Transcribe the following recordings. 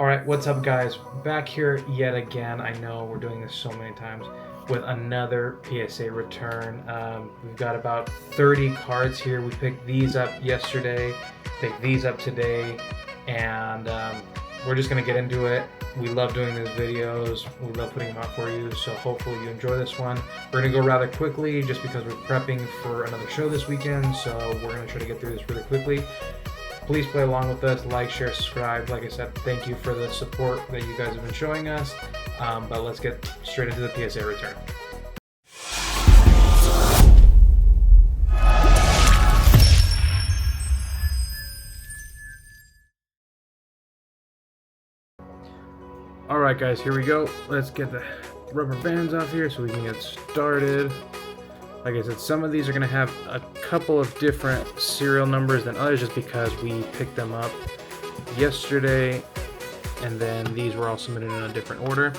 Alright, what's up guys? Back here yet again. I know we're doing this so many times with another PSA return. We've got about 30 cards here. We picked these up yesterday, picked these up today, and we're just going to get into it. We love doing these videos. We love putting them out for you, so hopefully you enjoy this one. We're going to go rather quickly just because we're prepping for another show this weekend, so we're going to try to get through this really quickly. Please play along with us, like, share, subscribe. Like I said, thank you for the support that you guys have been showing us. But let's get straight into the PSA return. Alright guys, here we go. Let's get the rubber bands off here so we can get started. Like I said, some of these are going to have a couple of different serial numbers than others just because we picked them up yesterday, and then these were all submitted in a different order.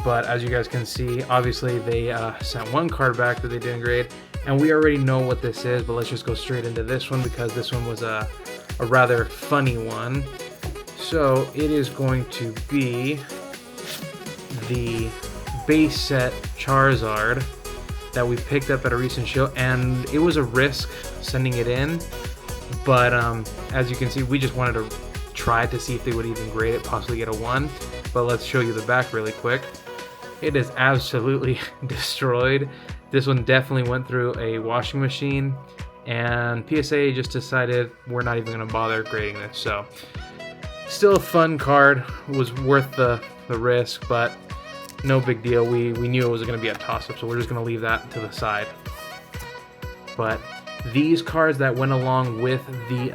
But as you guys can see, obviously they sent one card back that they didn't grade, and we already know what this is, but let's just go straight into this one because this one was a rather funny one. So it is going to be the base set Charizard that we picked up at a recent show, and it was a risk sending it in, but as you can see, we just wanted to try to see if they would even grade it, possibly get a 1. But let's show you the back really quick. It is absolutely destroyed. This one definitely went through a washing machine, and PSA just decided we're not even going to bother grading this. So still a fun card, was worth the risk, but no big deal. We knew it was going to be a toss-up, so we're just going to leave that to the side. But these cards that went along with the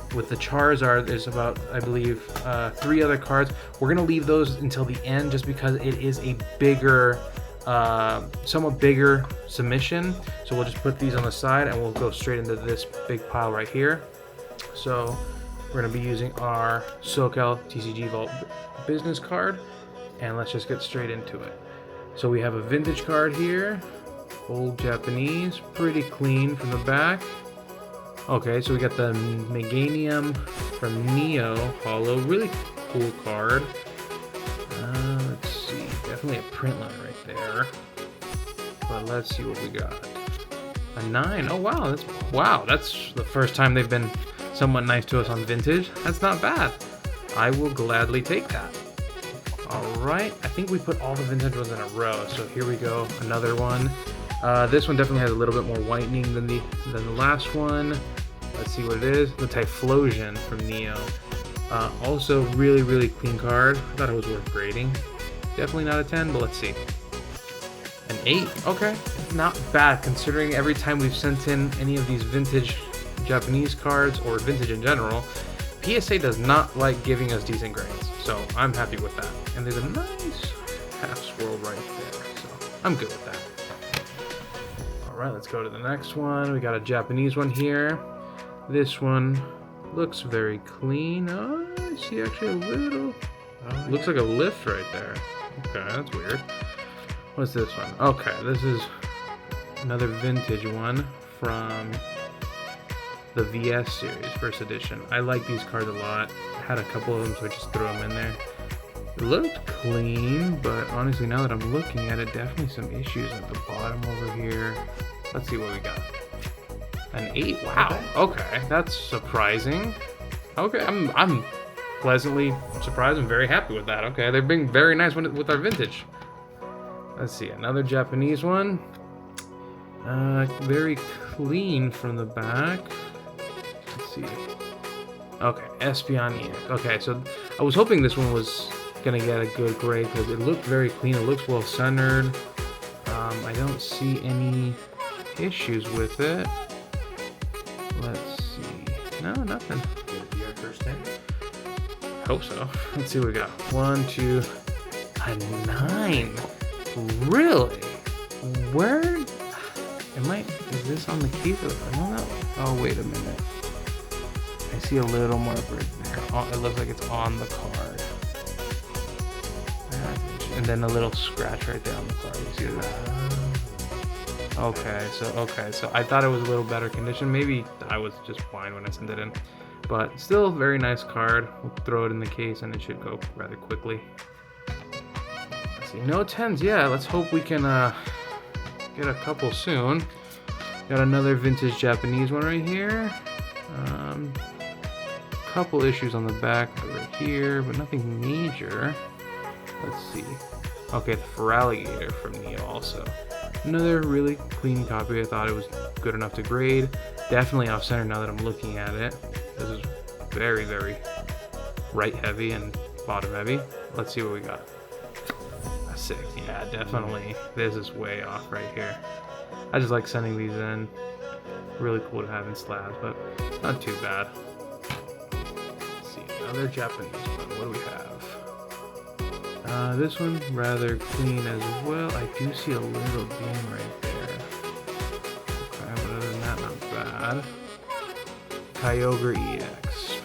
Charizard, there's about, I believe, 3 other cards. We're going to leave those until the end just because it is a bigger, somewhat bigger submission. So we'll just put these on the side and we'll go straight into this big pile right here. So we're going to be using our SoCal TCG Vault business card. And let's just get straight into it. So we have a vintage card here, old Japanese, pretty clean from the back. Okay, so we got the Meganium from Neo Holo, really cool card. Let's see, definitely a print line right there. But let's see what we got. A 9. Oh wow, that's the first time they've been somewhat nice to us on vintage. That's not bad. I will gladly take that. Alright, I think we put all the vintage ones in a row, so here we go, another one. This one definitely has a little bit more whitening than the last one. Let's see what it is. The Typhlosion from Neo. Also really clean card. I thought it was worth grading. Definitely not a 10, but let's see. An 8, okay. Not bad considering every time we've sent in any of these vintage Japanese cards, or vintage in general, PSA does not like giving us decent grades, so I'm happy with that. And there's a nice half swirl right there, so I'm good with that. Alright, let's go to the next one. We got a Japanese one here. This one looks very clean. Oh, I see actually a little... looks like a lift right there. Okay, that's weird. What's this one? Okay, this is another vintage one from the VS series, first edition. I like these cards a lot. I had a couple of them, so I just threw them in there. It looked clean, but honestly, now that I'm looking at it, definitely some issues at the bottom over here. Let's see what we got. An 8. Wow. Okay, that's surprising. Okay, I'm pleasantly surprised. I'm very happy with that. Okay, they're being very nice with our vintage. Let's see, another Japanese one. Very clean from the back. Let's see. Okay, Espionic. Okay, so I was hoping this one was gonna get a good grade because it looked very clean. It looks well centered. I don't see any issues with it. Let's see. No, nothing. Will it be our first 10? Hope so. Let's see what we got. 1, 2, a 9. Really? Where? Is this on the case? I don't know. Oh, wait a minute. I see a little more right there. Oh, it looks like it's on the card. And then a little scratch right there on the card. You see that? Okay, so I thought it was a little better condition. Maybe I was just blind when I sent it in. but still very nice card. We'll throw it in the case and it should go rather quickly. Let's see, no 10s yet. Let's hope we can get a couple soon. Got another vintage Japanese one right here. Couple issues on the back right here, but nothing major. Let's see. Okay, the Feraligatr from Neo also. Another really clean copy. I thought it was good enough to grade. Definitely off center now that I'm looking at it. This is very, very right heavy and bottom heavy. Let's see what we got. A 6. Yeah, definitely. This is way off right here. I just like sending these in. Really cool to have in slabs, but not too bad. Let's see, another Japanese one. What do we have? This one rather clean as well. I do see a little beam right there. Okay, but other than that, not bad. Kyogre EX.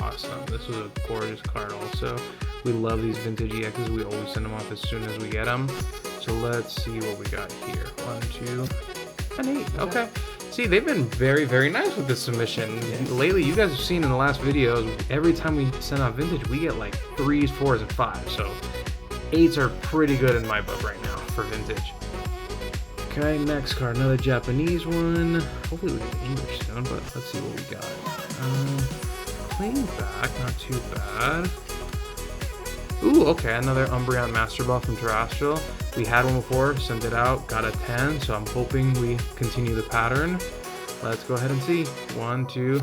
Awesome. This was a gorgeous card also. We love these vintage EXs. We always send them off as soon as we get them. So let's see what we got here. 1, 2, and 8. Okay. See, they've been very, very nice with this submission. Lately, you guys have seen in the last videos, every time we send out vintage, we get like 3s, 4s, and 5s. So 8s are pretty good in my book right now for vintage. Okay, next card, another Japanese one. Hopefully we get English soon, but let's see what we got. Plain back, not too bad. Ooh, okay, another Umbreon Master Ball from Terrestrial. We had one before, sent it out, got a 10, so I'm hoping we continue the pattern. Let's go ahead and see. 1, 2,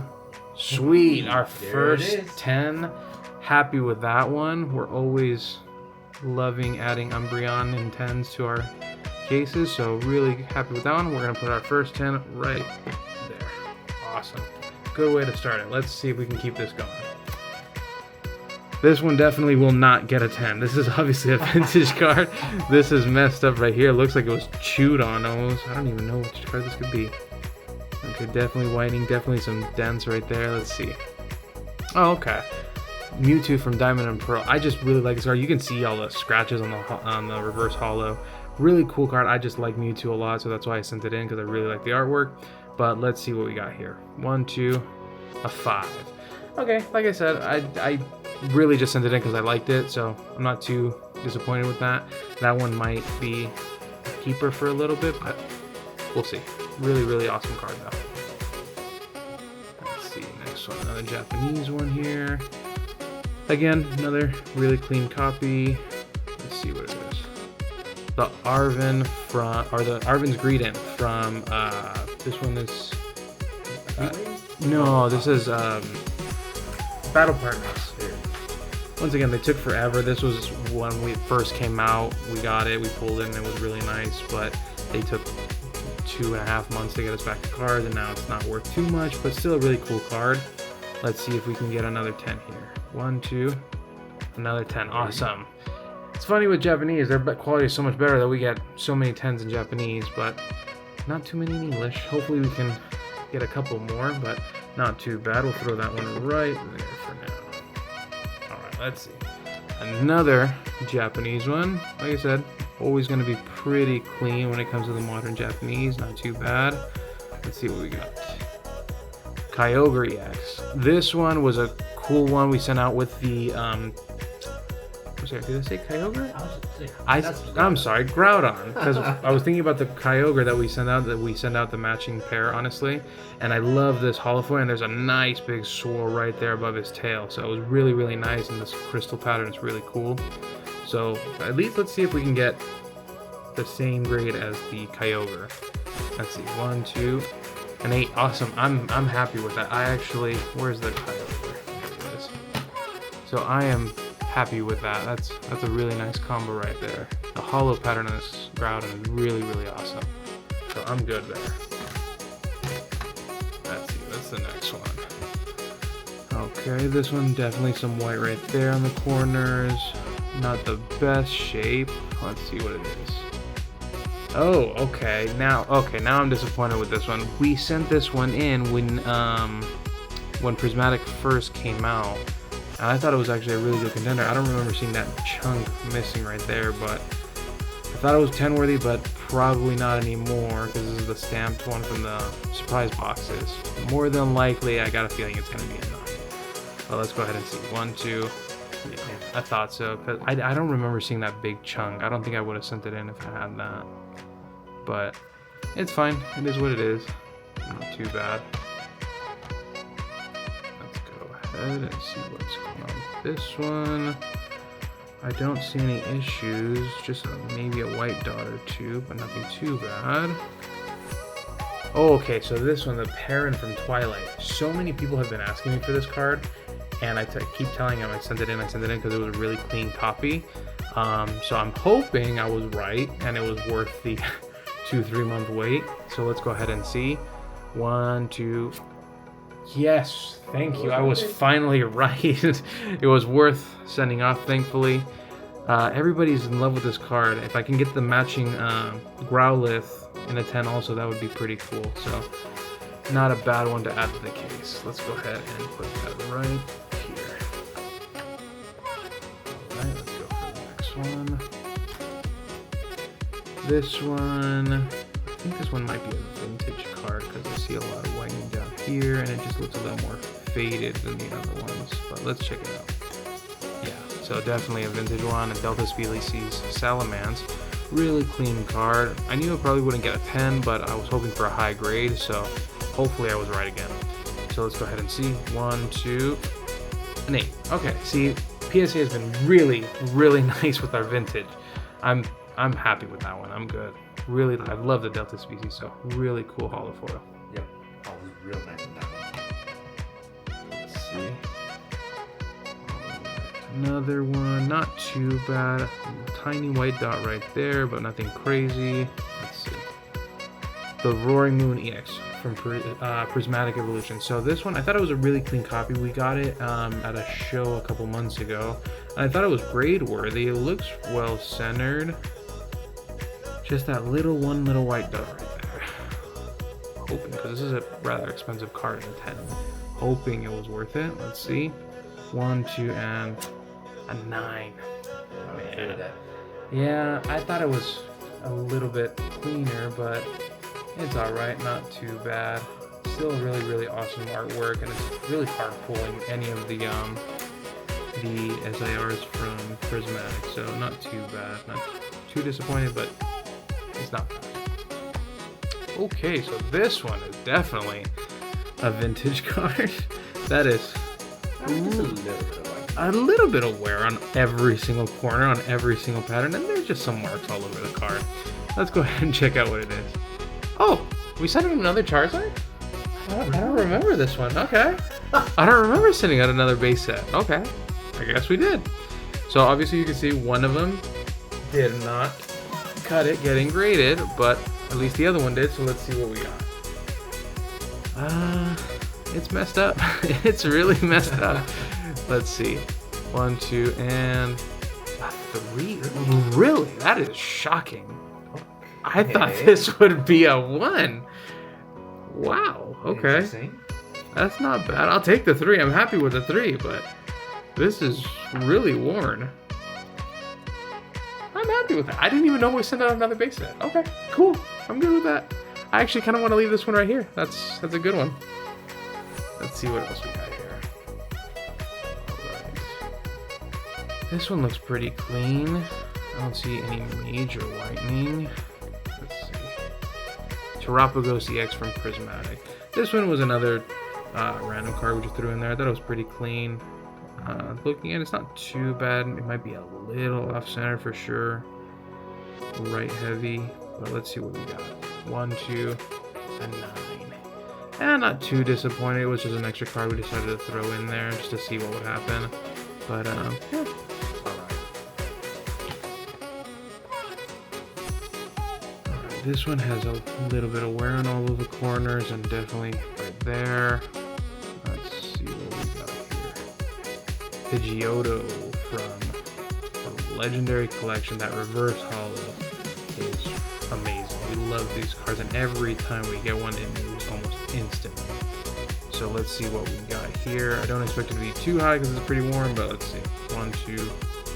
sweet, our first 10. Happy with that one. We're always loving adding Umbreon and 10s to our cases, so really happy with that one. We're gonna put our first 10 right there. Awesome. Good way to start it. Let's see if we can keep this going. This one definitely will not get a 10. This is obviously a vintage card. This is messed up right here. It looks like it was chewed on almost. I don't even know which card this could be. Okay, definitely whitening. Definitely some dents right there. Let's see. Oh, okay. Mewtwo from Diamond and Pearl. I just really like this card. You can see all the scratches on the reverse holo. Really cool card. I just like Mewtwo a lot, so that's why I sent it in, because I really like the artwork. But let's see what we got here. 1, 2, a 5. Okay, like I said, I really just sent it in because I liked it, so I'm not too disappointed with that. That one might be a keeper for a little bit, but we'll see. Really, really awesome card though. Let's see, next one, another Japanese one here. Again, another really clean copy. Let's see what it is. The Arven from, or the Arven's Greedent from, this one is, no, this is, Battle Partners. Once again, they took forever. This was when we first came out. We got it, we pulled it, and it was really nice, but they took 2.5 months to get us back to cards, and now it's not worth too much, but still a really cool card. Let's see if we can get another 10 here. 1, 2, another 10. Awesome. It's funny with Japanese, their quality is so much better that we get so many 10s in Japanese, but not too many in English. Hopefully we can get a couple more, but not too bad. We'll throw that one right there for now. Alright, let's see. Another Japanese one. Like I said, always going to be pretty clean when it comes to the modern Japanese. Not too bad. Let's see what we got. Kyogre EX. This one was a cool one we sent out with the did I say Kyogre? I'm sorry, Groudon, because I was thinking about the Kyogre that we send out the matching pair, honestly, and I love this holofoil, and there's a nice big swirl right there above his tail, so it was really, really nice, and this crystal pattern is really cool. So at least let's see if we can get the same grade as the Kyogre. Let's see, 1, 2, and 8. Awesome. I'm happy with that. I actually, where's the Kyogre? There it is. So I am happy with that. That's a really nice combo right there. The holo pattern on this Groudon is really, really awesome. So I'm good there. Let's see, what's the next one? Okay, this one definitely some white right there on the corners. Not the best shape. Let's see what it is. Oh, okay. Now I'm disappointed with this one. We sent this one in when Prismatic first came out. And I thought it was actually a really good contender. I don't remember seeing that chunk missing right there, but I thought it was 10 worthy, but probably not anymore because this is the stamped one from the surprise boxes. More than likely, I got a feeling it's going to be enough. But let's go ahead and see. 1, 2. Yeah, I thought so. Cause I don't remember seeing that big chunk. I don't think I would have sent it in if I had that. But it's fine. It is what it is. Not too bad. Let's go ahead and see what's going on with this one. I don't see any issues. Just maybe a white dot or two, but nothing too bad. Oh, okay, so this one, the Perrin from Twilight. So many people have been asking me for this card, and I keep telling them I sent it in because it was a really clean copy. So I'm hoping I was right, and it was worth the 2-3 month wait. So let's go ahead and see. 1, 2. Yes, thank you. I was finally right. It was worth sending off, thankfully. Everybody's in love with this card. If I can get the matching Growlithe in a 10 also, that would be pretty cool. So not a bad one to add to the case. Let's go ahead and put that right here. Alright, let's go for the next one. This one, I think this one might be a vintage card because I see a lot of whitening down here and it just looks a little more faded than the other ones. But let's check it out. Yeah, so definitely a vintage one, a Delta Species Salamence. Really clean card. I knew I probably wouldn't get a 10, but I was hoping for a high grade, so hopefully I was right again. So let's go ahead and see. 1, 2, an 8. Okay, see, PSA has been really, really nice with our vintage. I'm happy with that one. I'm good. Really, I love the Delta Species, so really cool holo foil. Yep, always real nice with that one. Let's see. Another one, not too bad. Tiny white dot right there, but nothing crazy. Let's see. The Roaring Moon EX from Prismatic Evolution. So this one, I thought it was a really clean copy. We got it at a show a couple months ago. And I thought it was grade worthy. It looks well centered. Just that one little white dot right there. Hoping, because this is a rather expensive card in a 10. Hoping it was worth it. Let's see. 1, 2, and a 9. Man. Yeah, I thought it was a little bit cleaner, but it's alright, not too bad. Still really, really awesome artwork, and it's really hard pulling any of the SIRs from Prismatic, so not too bad. Not too disappointed, but it's not bad. Okay, so this one is definitely a vintage card. That is a little bit of wear on every single corner, on every single pattern, and there's just some marks all over the card. Let's go ahead and check out what it is. Oh, we sent out another Charizard? I don't remember this one. Okay. I don't remember sending out another base set. Okay. I guess we did. So obviously you can see one of them did not cut it getting graded, but at least the other one did, so let's see what we got. It's messed up. It's really messed up. Let's see. 1, 2, and 3. Really? That is shocking. I thought this would be a 1. Wow. Okay. That's not bad. I'll take the 3. I'm happy with the 3, but this is really worn. I'm happy with that. I didn't even know we sent out another base set. Okay, cool. I'm good with that. I actually kind of want to leave this one right here. That's a good one. Let's see what else we got here. Alright. This one looks pretty clean. I don't see any major whitening. Let's see. Terapagos EX from Prismatic. This one was another random card we just threw in there. I thought it was pretty clean. Looking at it, it's not too bad. It might be a little off center for sure. Right heavy. But let's see what we got. 1, 2, and 9. And not too disappointed. It was just an extra card we decided to throw in there just to see what would happen. But yeah, alright, this one has a little bit of wear on all of the corners and definitely right there. Let's see what we got here. Pidgeotto from the Legendary Collection. That reverse holo is amazing. We love these cards, and every time we get one, it moves almost instantly. So let's see what we got here. I don't expect it to be too high because it's pretty warm, but let's see. 1, 2,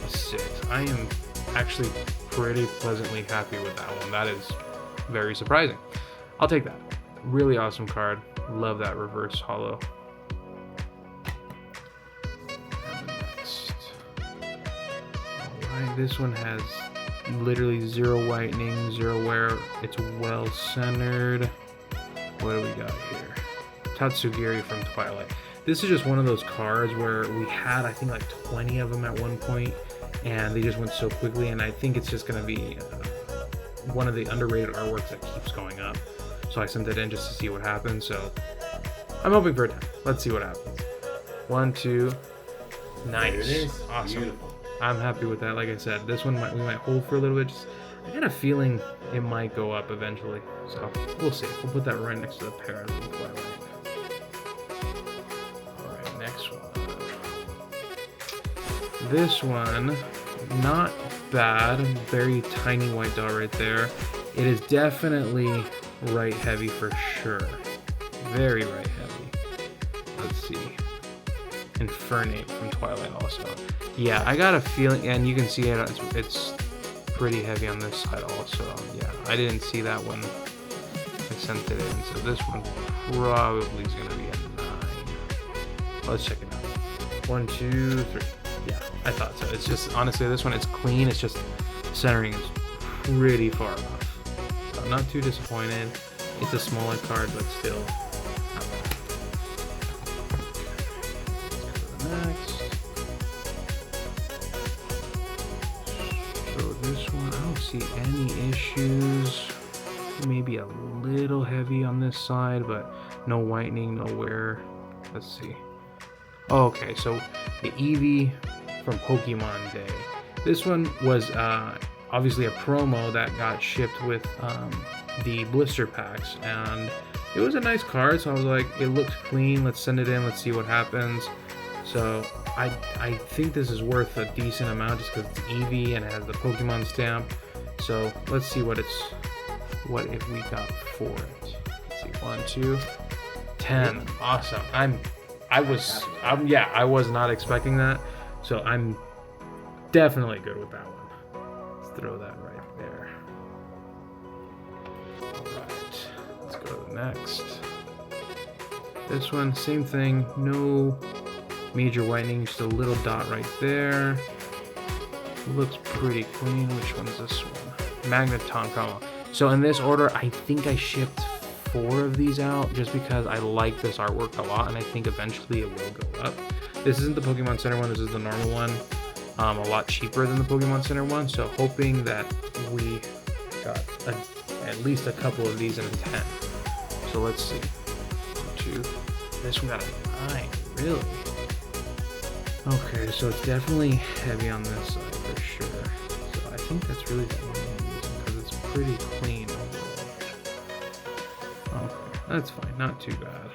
a 6. I am actually pretty pleasantly happy with that one. That is very surprising. I'll take that. Really awesome card. Love that reverse holo. Alright, this one has literally zero whitening, zero wear. It's well centered. What do we got here? Tatsugiri from Twilight. This is just one of those cards where we had, I think, like 20 of them at one point, and they just went so quickly, and I think it's just going to be one of the underrated artworks that keeps going up. So I sent it in just to see what happens, so I'm hoping for a 10. Let's see what happens. 1, 2, nice. There it is. Awesome. Beautiful. I'm happy with that. Like I said, this one we might hold for a little bit. I got a feeling it might go up eventually, so we'll see. We'll put that right next to the Paras and Twilight. Alright, next one. This one, not bad. Very tiny white dot right there. It is definitely right heavy for sure. Very right heavy. Let's see. Infernate from Twilight also. Yeah, I got a feeling, and you can see it, it's pretty heavy on this side also. Yeah, I didn't see that when I sent it in, so this one probably is going to be a 9. Let's check it out. 1, 2, 3. Yeah, I thought so. It's just, honestly, this one, it's clean. It's just centering is pretty far off. So I'm not too disappointed. It's a smaller card, but still not bad. Let's go to the next. So this one, I don't see any issues. Maybe a little heavy on this side, but no whitening, no wear. Let's see. Oh, okay, so the Eevee from Pokemon Day. This one was obviously a promo that got shipped with the blister packs, and it was a nice card, so I was like, it looks clean, let's send it in, let's see what happens. So I think this is worth a decent amount just because it's Eevee and it has the Pokemon stamp. So let's see what if we got for it. Let's see, 1, 2, 10. Awesome. I was not expecting that, so I'm definitely good with that one. Let's throw that right there. Alright, let's go to the next. This one, same thing, no major whitening, just a little dot right there. Looks pretty clean. Which one is this one? Magneton promo. So in this order, I think I shipped 4 of these out just because I like this artwork a lot, and I think eventually it will go up. This isn't the Pokemon Center one, this is the normal one. A lot cheaper than the Pokemon Center one, so hoping that we got at least a couple of these in a 10. So let's see. 1, 2. This one got a 9, really? Okay, so it's definitely heavy on this side for sure. So I think that's really the only reason, because it's pretty clean overall. Okay, that's fine, not too bad.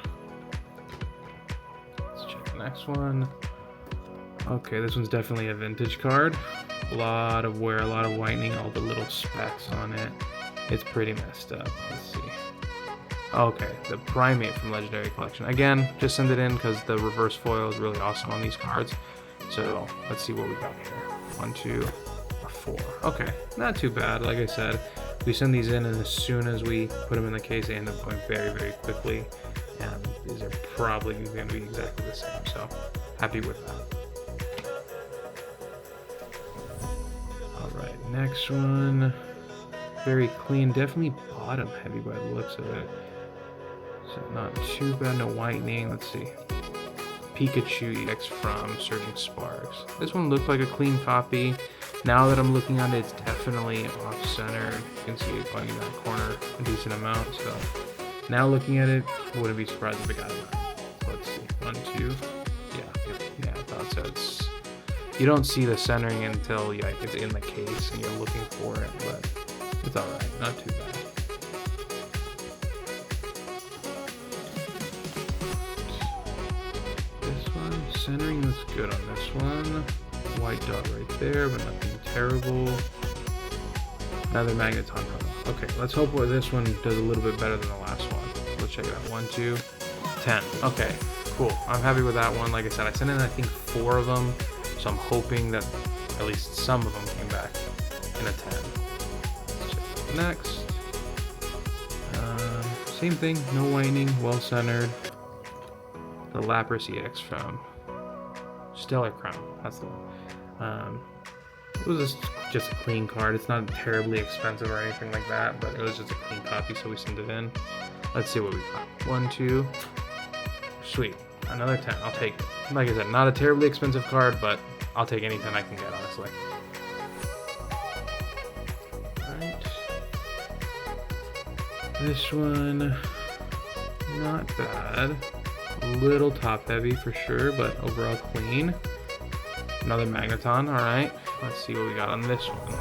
Let's check the next one. Okay, this one's definitely a vintage card. A lot of wear, a lot of whitening, all the little specks on it. It's pretty messed up. Let's see. Okay, the Primate from Legendary Collection. Again, just send it in because the reverse foil is really awesome on these cards. So let's see what we got here. 1, 2, 4. Okay, not too bad. Like I said, we send these in, and as soon as we put them in the case, they end up going very, very quickly. And these are probably going to be exactly the same. So happy with that. Alright, next one. Very clean. Definitely bottom heavy by the looks of it. So not too bad, no whitening. Let's see. Pikachu EX from Surging Sparks. This one looked like a clean copy. Now that I'm looking at it, it's definitely off-center. You can see it going in that corner a decent amount. So now looking at it, wouldn't be surprised if it got a 9. Let's see. 1, 2. Yeah, I thought so. You don't see the centering until it's in the case and you're looking for it, but it's alright. Not too bad. Centering looks good on this one. White dot right there, but nothing terrible. Another Magneton promo. Okay, let's hope this one does a little bit better than the last one. Let's check it out. 1, 2, 10. Okay, cool. I'm happy with that one. Like I said, I sent in I think 4 of them, so I'm hoping that at least some of them came back in a 10. Let's check it out next. Same thing, no whitening, well centered. The Lapras EX from Stellar Crown, that's the one. It was just a clean card. It's not terribly expensive or anything like that, but it was just a clean copy, so we sent it in. Let's see what we got. 1, 2. Sweet. Another 10. I'll take it. Like I said, not a terribly expensive card, but I'll take any 10 I can get, honestly. Alright. This one, not bad. A little top heavy for sure, but overall clean. Another Magneton, alright. Let's see what we got on this one.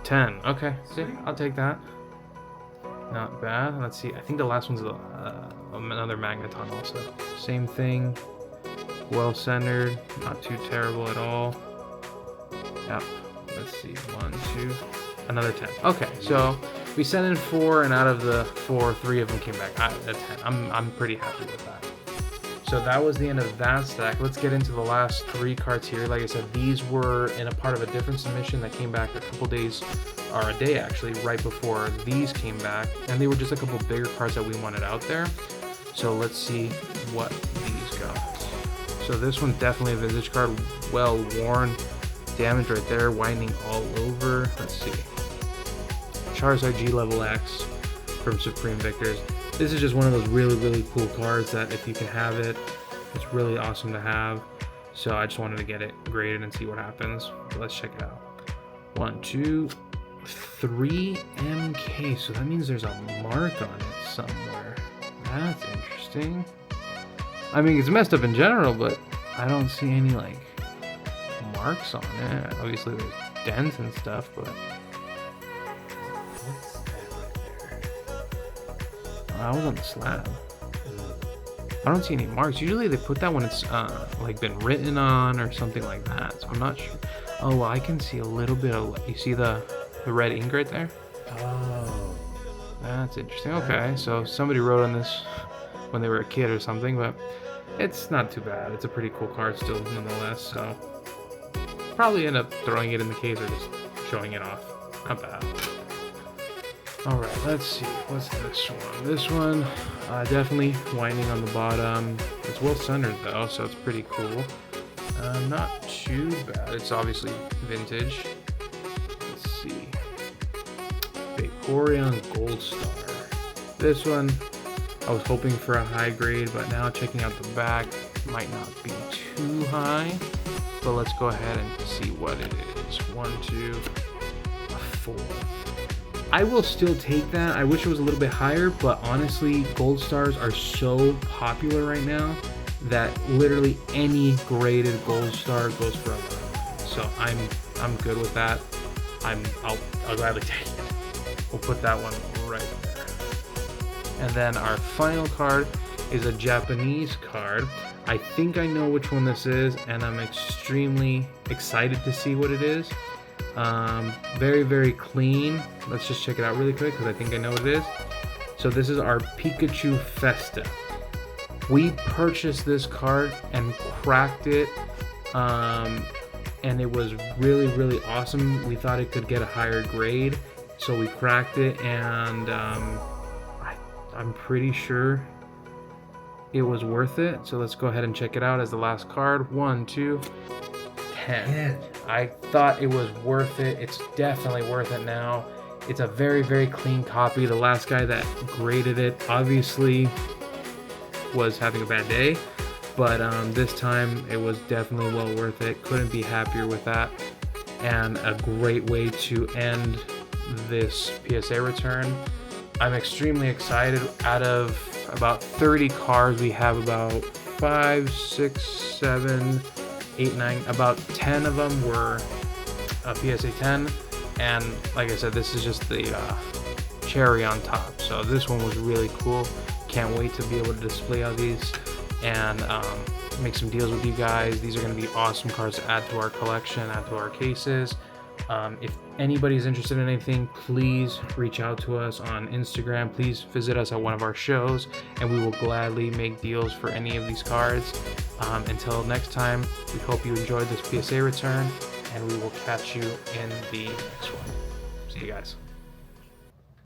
10. Okay, see, I'll take that. Not bad. Let's see. I think the last one's another Magneton also. Same thing. Well centered. Not too terrible at all. Yep. Let's see. 1, 2. Another 10. Okay, so we sent in 4, and out of the 4, 3 of them came back at 10. I'm pretty happy with that. So that was the end of that stack. Let's get into the last 3 cards here. Like I said, these were in a part of a different submission that came back a couple days, or a day actually, right before these came back. And they were just a couple bigger cards that we wanted out there. So let's see what these got. So this one's definitely a vintage card, well worn, damage right there, winding all over. Let's see. Charizard G Level X from Supreme Victors. This is just one of those really cool cards that if you can have it, it's really awesome to have. So I just wanted to get it graded and see what happens. But let's check it out. 1, 2, 3 MK. So that means there's a mark on it somewhere. That's interesting. I mean, it's messed up in general, but I don't see any like marks on it. Obviously there's dents and stuff, but I was on the slab. I don't see any marks. Usually they put that when it's like been written on or something like that. So I'm not sure. Oh, well, I can see a little bit of. You see the red ink right there? Oh, that's interesting. Okay, so somebody wrote on this when they were a kid or something, but it's not too bad. It's a pretty cool card still, nonetheless. So probably end up throwing it in the case or just showing it off. Not bad. Alright, let's see. What's this one? This one, definitely winding on the bottom. It's well centered though, so it's pretty cool. Not too bad. It's obviously vintage. Let's see. Vaporeon Gold Star. This one, I was hoping for a high grade, but now checking out the back, might not be too high. But let's go ahead and see what it is. 1, 2, 4. I will still take that. I wish it was a little bit higher, but honestly, gold stars are so popular right now that literally any graded gold star goes for a lot. So I'm good with that. I'll gladly take it. We'll put that one right there. And then our final card is a Japanese card. I think I know which one this is, and I'm extremely excited to see what it is. Very clean. Let's just check it out really quick because I think I know what it is. So this is our Pikachu Festa. We purchased this card and cracked it, and it was really awesome. We thought it could get a higher grade, so we cracked it, and I'm pretty sure it was worth it. So let's go ahead and check it out as the last card. 1, 2, 10. I thought it was worth it. It's definitely worth it now. It's a very clean copy. The last guy that graded it obviously was having a bad day, but this time it was definitely well worth it. Couldn't be happier with that, and a great way to end this PSA return. I'm extremely excited. Out of about 30 cards, we have about 5, 6, 7, 8, 9, about 10 of them were a PSA 10, and like I said, this is just the cherry on top. So this one was really cool. Can't wait to be able to display all these and make some deals with you guys. These are going to be awesome cards to add to our collection, add to our cases. If anybody's interested in anything, please reach out to us on Instagram. Please visit us at one of our shows, and we will gladly make deals for any of these cards. Until next time, we hope you enjoyed this PSA return, and we will catch you in the next one. See you guys.